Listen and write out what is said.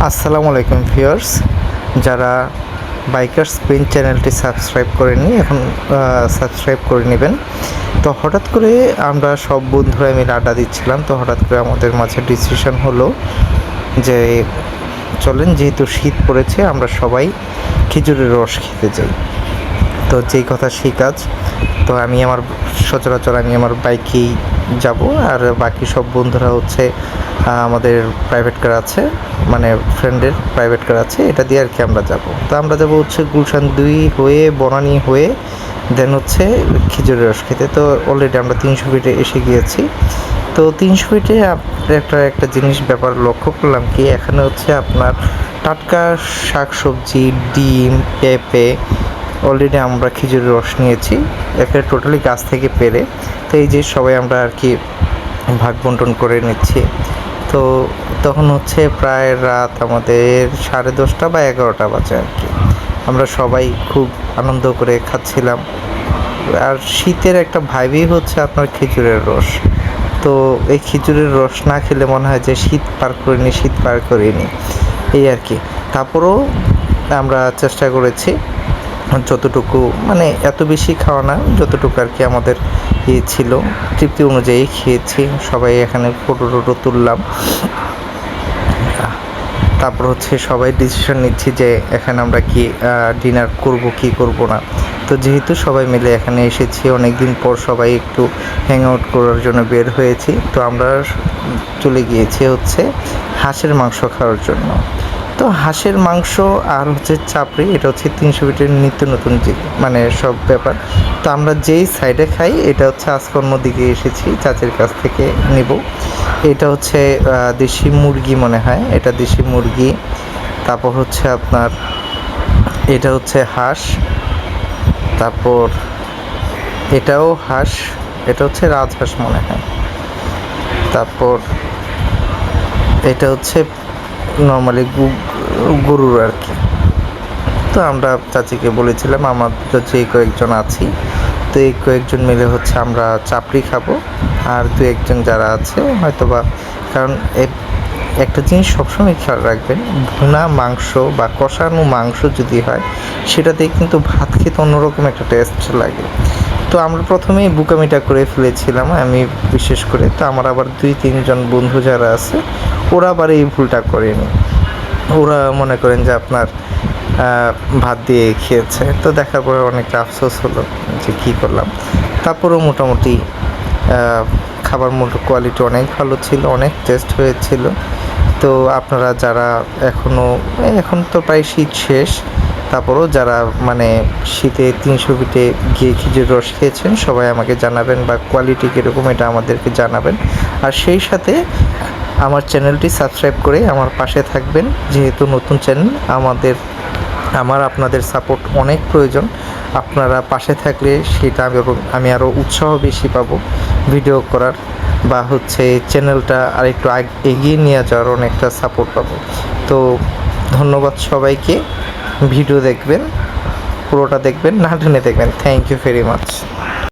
আসসালামু আলাইকুম ভিউয়ার্স, যারা বাইকার্স পেইন চ্যানেলটি সাবস্ক্রাইব করেননি এখন সাবস্ক্রাইব করে নেবেন। তো হঠাৎ করে আমরা সব বন্ধুরা মিলে আড্ডা দিচ্ছিলাম, তো হঠাৎ করে আমাদের মাঝে ডিসিশন হলো যে চলেন, যেহেতু শীত পড়েছে আমরা সবাই খেজুরের রস খেতে যাই। তো যেই কথা সেই কাজ। তো আমি আমার বাইকেই যাব, আর বাকি সব বন্ধুরা হচ্ছে আমাদের প্রাইভেট কার আছে, মানে ফ্রেন্ডের প্রাইভেট কার আছে, এটা দিয়ে আর কি আমরা যাব। তো আমরা যাব হচ্ছে গুলশান 2 হয়ে বনানী হয়ে দেন হচ্ছে খেজুরের রস খেতে। তো অলরেডি আমরা 300 ফিটে এসে গিয়েছি। তো 300 ফিটে একটা জিনিস ব্যাপার লক্ষ্য করলাম কি, এখানে হচ্ছে আপনার টাটকা শাকসবজি, ডিম, পেঁপে, অলরেডি আমরা খেজুরের রস নিয়েছি একটা টোটালি গাছ থেকে পেরে। তো এই যে সবাই আমরা আর কি ভাগ বন্টন করে নিচ্ছি। তো তখন হচ্ছে প্রায় রাত আমাদের 10:30 বা 11টা বাজে আর কি। আমরা সবাই খুব আনন্দ করে খাচ্ছিলাম, আর শীতের একটা ভাইবই হচ্ছে আপনার খেজুরের রস। তো এই খেজুরের রস না খেলে মনে হয় যে শীত পার করিনি এই আর কি। তারপরেও আমরা চেষ্টা করেছি যতটুকু, মানে এত বেশি খাওয়া না, যতটুকু আর কি আমাদের ছিল তৃপ্তি অনুযায়ী খেয়েছি। সবাই এখানে ফটো তুললাম। তারপর হচ্ছে সবাই ডিসিশন নিচ্ছি যে এখানে আমরা কি ডিনার করব কি করব না। তো যেহেতু সবাই মিলে এখানে এসেছি, অনেক দিন পর সবাই একটু হ্যাং আউট করার জন্য বের হয়েছি। তো আমরা চলে গিয়েছি হচ্ছে হাঁসের মাংস খাওয়ার জন্য। তো হাঁসের মাংস আর হচ্ছে চাপড়ি, এটা হচ্ছে 300 ফিটের নিত্য নতুন যে মানে সব ব্যাপার। তো আমরা যেই সাইডে খাই, এটা হচ্ছে আজকে অন্যদিকে এসেছি, চাচির কাছ থেকে নেব। এটা হচ্ছে দেশি মুরগি মনে হয়, এটা দেশি মুরগি। তারপর হচ্ছে আপনার এটা হচ্ছে হাঁস, তারপর এটাও হাঁস, এটা হচ্ছে রাজহাঁস মনে হয়। তারপর এটা হচ্ছে নর্মালি গরুর আর কি। তো আমরা চাচিকে বলেছিলাম আমরা যে কয়েকজন আছি, তো এই কয়েকজন মিলে হচ্ছে আমরা চাপড়ি খাবো, আর দু একজন যারা আছে হয়তোবা, কারণ একটা জিনিস সবসময় খেয়াল রাখবেন, ভুনা মাংস বা কষানো মাংস যদি হয় সেটাতে কিন্তু ভাত খেতে অন্যরকম একটা টেস্ট লাগে। তো আমরা প্রথমেই বুকামিটা করে ফেলেছিলাম আমি বিশেষ করে। তো আমার আবার 2-3 জন বন্ধু যারা আছে ওরা আবার এই ভুলটা করেনি, ওরা মনে করেন যে আপনার ভাত দিয়ে খেয়েছে। তো দেখার পরে অনেকটা আফসোস হলো যে কী করলাম। তারপরেও মোটামুটি খাবার কোয়ালিটি অনেক ভালো ছিল, অনেক টেস্ট হয়েছিল। তো আপনারা যারা এখন তো প্রায় শীত শেষ, তারপরেও যারা মানে শীতে 300 ফিটে গিয়ে খেজুর রস খেয়েছেন সবাই আমাকে জানাবেন, বা কোয়ালিটি কীরকম এটা আমাদেরকে জানাবেন। আর সেই সাথে আমার চ্যানেলটি সাবস্ক্রাইব করে আমার পাশে থাকবেন, যেহেতু নতুন চ্যানেল। আপনাদের সাপোর্ট অনেক প্রয়োজন। আপনারা পাশে থাকলে সেটা আমি আরও উৎসাহ বেশি পাবো ভিডিও করার, বা হচ্ছে চ্যানেলটা আরেকটু এগিয়ে নিয়ে যাওয়ার অনেকটা সাপোর্ট পাবো। তো ধন্যবাদ সবাইকে। ভিডিও দেখবেন, পুরোটা দেখবেন, না টেনে দেখবেন। Thank you very much.